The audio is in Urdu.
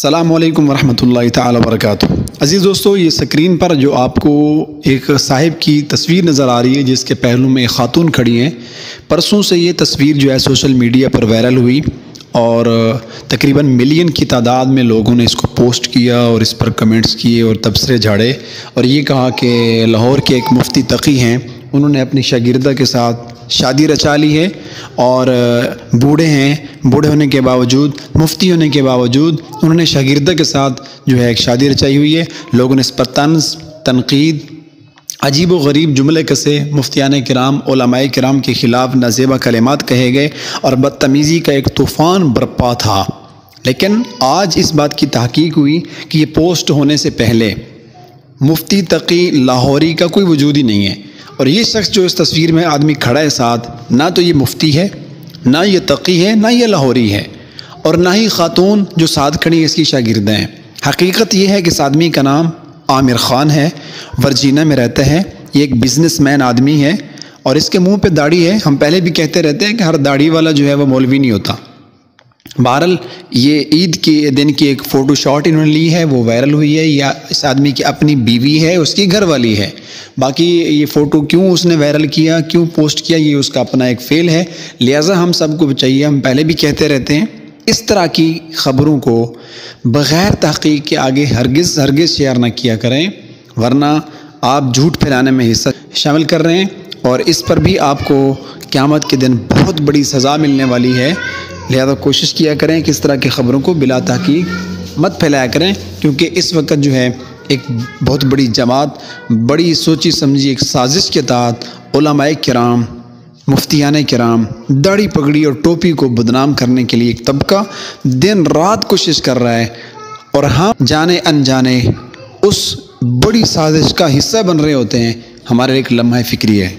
السلام علیکم ورحمۃ اللہ تعالی وبرکاتہ۔ عزیز دوستو، یہ سکرین پر جو آپ کو ایک صاحب کی تصویر نظر آ رہی ہے جس کے پہلو میں ایک خاتون کھڑی ہیں، پرسوں سے یہ تصویر جو ہے سوشل میڈیا پر وائرل ہوئی اور تقریباً ملین کی تعداد میں لوگوں نے اس کو پوسٹ کیا اور اس پر کمنٹس کیے اور تبصرے جھاڑے اور یہ کہا کہ لاہور کے ایک مفتی تقی ہیں، انہوں نے اپنی شاگردہ کے ساتھ شادی رچا لی ہے اور بوڑھے ہیں، بوڑھے ہونے کے باوجود، مفتی ہونے کے باوجود انہوں نے شاگردہ کے ساتھ جو ہے ایک شادی رچائی ہوئی ہے۔ لوگوں نے اس پر طنز، تنقید، عجیب و غریب جملے کسے، مفتیان کرام، علماء کرام کے خلاف نازیبا کلمات کہے گئے اور بدتمیزی کا ایک طوفان برپا تھا۔ لیکن آج اس بات کی تحقیق ہوئی کہ یہ پوسٹ ہونے سے پہلے مفتی تقی لاہوری کا کوئی وجود ہی نہیں ہے، اور یہ شخص جو اس تصویر میں آدمی کھڑا ہے ساتھ، نہ تو یہ مفتی ہے، نہ یہ تقی ہے، نہ یہ لاہوری ہے، اور نہ ہی خاتون جو ساتھ کھڑی ہے اس کی شاگردہ ہیں۔ حقیقت یہ ہے کہ اس آدمی کا نام عامر خان ہے، ورجینیا میں رہتا ہے، یہ ایک بزنس مین آدمی ہے اور اس کے منہ پہ داڑھی ہے۔ ہم پہلے بھی کہتے رہتے ہیں کہ ہر داڑھی والا جو ہے وہ مولوی نہیں ہوتا۔ بہرحال یہ عید کے دن کی ایک فوٹو شاٹ انہوں نے لی ہے، وہ وائرل ہوئی ہے، یا اس آدمی کی اپنی بیوی ہے، اس کی گھر والی ہے۔ باقی یہ فوٹو کیوں اس نے وائرل کیا، کیوں پوسٹ کیا، یہ اس کا اپنا ایک فیل ہے، لہٰذا ہم سب کو چاہیے، ہم پہلے بھی کہتے رہتے ہیں، اس طرح کی خبروں کو بغیر تحقیق کے آگے ہرگز شیئر نہ کیا کریں، ورنہ آپ جھوٹ پھیلانے میں حصہ شامل کر رہے ہیں اور اس پر بھی آپ کو قیامت کے دن بہت بڑی سزا ملنے والی ہے۔ لہذا کوشش کیا کریں کہ اس طرح کی خبروں کو بلا تحقیق مت پھیلایا کریں، کیونکہ اس وقت جو ہے ایک بہت بڑی جماعت، بڑی سوچی سمجھی ایک سازش کے تحت علماء کرام، مفتیان کرام، داڑھی پگڑی اور ٹوپی کو بدنام کرنے کے لیے ایک طبقہ دن رات کوشش کر رہا ہے، اور ہم جانے انجانے اس بڑی سازش کا حصہ بن رہے ہوتے ہیں۔ ہمارے ایک لمحہ فکری ہے۔